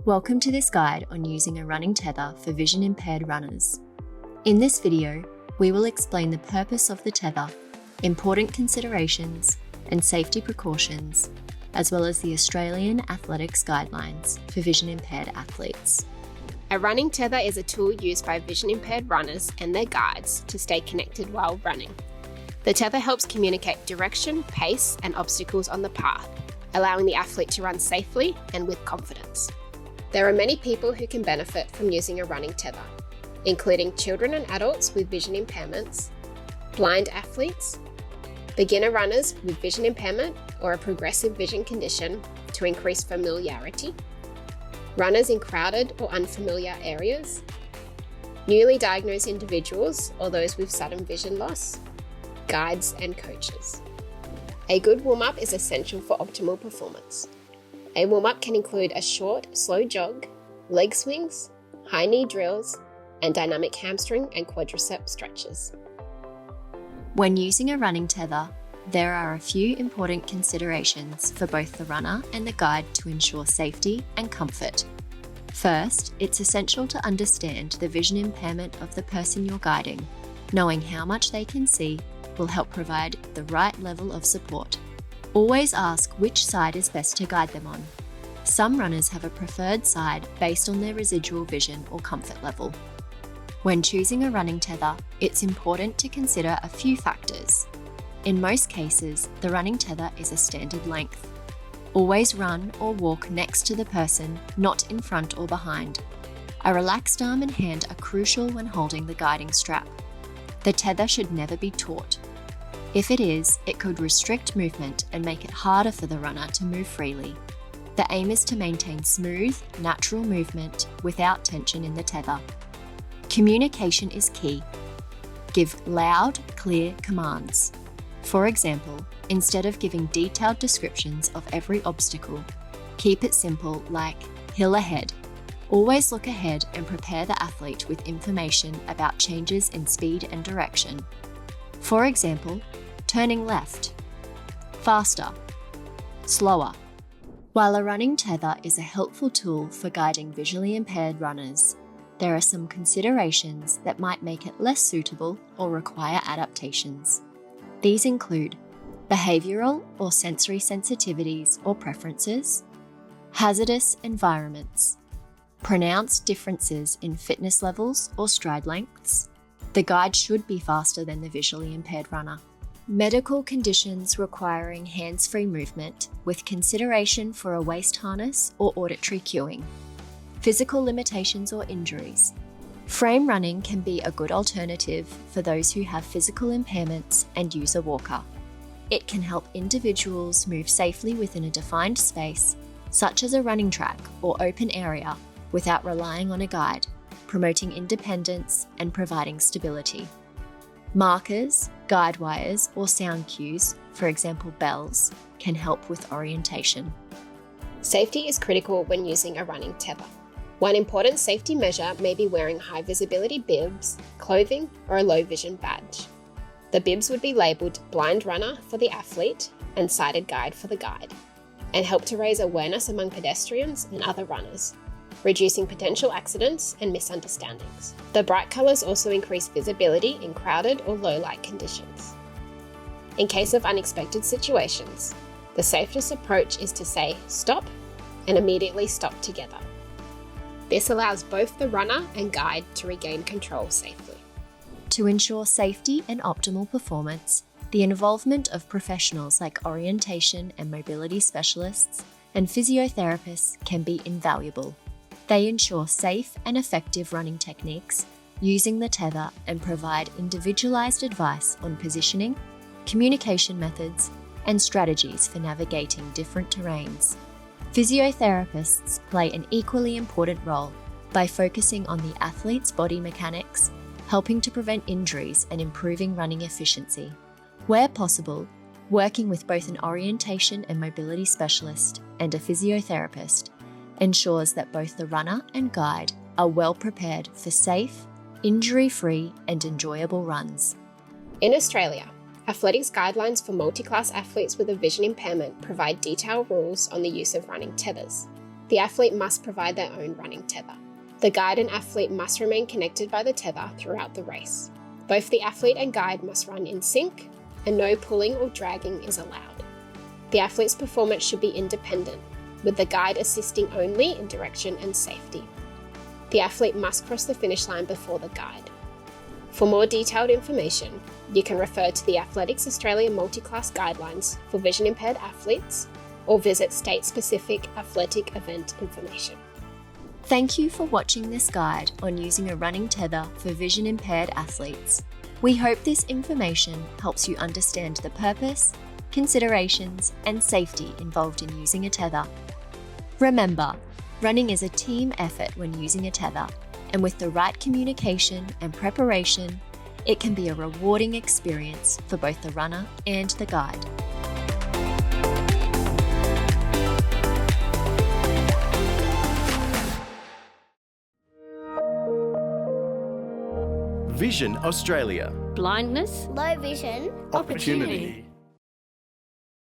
Welcome to this guide on using a running tether for vision-impaired runners. In this video, we will explain the purpose of the tether, important considerations, and safety precautions, as well as the Australian Athletics Guidelines for vision-impaired athletes. A running tether is a tool used by vision-impaired runners and their guides to stay connected while running. The tether helps communicate direction, pace, and obstacles on the path, allowing the athlete to run safely and with confidence. There are many people who can benefit from using a running tether, including children and adults with vision impairments, blind athletes, beginner runners with vision impairment or a progressive vision condition to increase familiarity, runners in crowded or unfamiliar areas, newly diagnosed individuals or those with sudden vision loss, guides and coaches. A good warm-up is essential for optimal performance. A warm-up can include a short, slow jog, leg swings, high knee drills, and dynamic hamstring and quadricep stretches. When using a running tether, there are a few important considerations for both the runner and the guide to ensure safety and comfort. First, it's essential to understand the vision impairment of the person you're guiding. Knowing how much they can see will help provide the right level of support. Always ask which side is best to guide them on. Some runners have a preferred side based on their residual vision or comfort level. When choosing a running tether, it's important to consider a few factors. In most cases, the running tether is a standard length. Always run or walk next to the person, not in front or behind. A relaxed arm and hand are crucial when holding the guiding strap. The tether should never be taut. If it is, it could restrict movement and make it harder for the runner to move freely. The aim is to maintain smooth, natural movement without tension in the tether. Communication is key. Give loud, clear commands. For example, instead of giving detailed descriptions of every obstacle, keep it simple like hill ahead. Always look ahead and prepare the athlete with information about changes in speed and direction. For example, turning left, faster, slower. While a running tether is a helpful tool for guiding visually impaired runners, there are some considerations that might make it less suitable or require adaptations. These include behavioural or sensory sensitivities or preferences, hazardous environments, pronounced differences in fitness levels or stride lengths. The guide should be faster than the visually impaired runner. Medical conditions requiring hands-free movement with consideration for a waist harness or auditory cueing. Physical limitations or injuries. Frame running can be a good alternative for those who have physical impairments and use a walker. It can help individuals move safely within a defined space, such as a running track or open area, without relying on a guide, promoting independence and providing stability. Markers, guide wires, or sound cues, for example bells, can help with orientation. Safety is critical when using a running tether. One important safety measure may be wearing high visibility bibs, clothing, or a low vision badge. The bibs would be labelled blind runner for the athlete and sighted guide for the guide, and help to raise awareness among pedestrians and other runners, reducing potential accidents and misunderstandings. The bright colours also increase visibility in crowded or low light conditions. In case of unexpected situations, the safest approach is to say stop and immediately stop together. This allows both the runner and guide to regain control safely. To ensure safety and optimal performance, the involvement of professionals like orientation and mobility specialists and physiotherapists can be invaluable. They ensure safe and effective running techniques using the tether and provide individualized advice on positioning, communication methods, and strategies for navigating different terrains. Physiotherapists play an equally important role by focusing on the athlete's body mechanics, helping to prevent injuries and improving running efficiency. Where possible, working with both an orientation and mobility specialist and a physiotherapist ensures that both the runner and guide are well prepared for safe, injury-free and enjoyable runs. In Australia, Athletics Guidelines for multi-class athletes with a vision impairment provide detailed rules on the use of running tethers. The athlete must provide their own running tether. The guide and athlete must remain connected by the tether throughout the race. Both the athlete and guide must run in sync, and no pulling or dragging is allowed. The athlete's performance should be independent, with the guide assisting only in direction and safety. The athlete must cross the finish line before the guide. For more detailed information, you can refer to the Athletics Australia Multiclass Guidelines for vision impaired athletes or visit state-specific athletic event information. Thank you for watching this guide on using a running tether for vision impaired athletes. We hope this information helps you understand the purpose, considerations, and safety involved in using a tether. Remember, running is a team effort when using a tether, and with the right communication and preparation, it can be a rewarding experience for both the runner and the guide. Vision Australia. Blindness, low vision, Opportunity.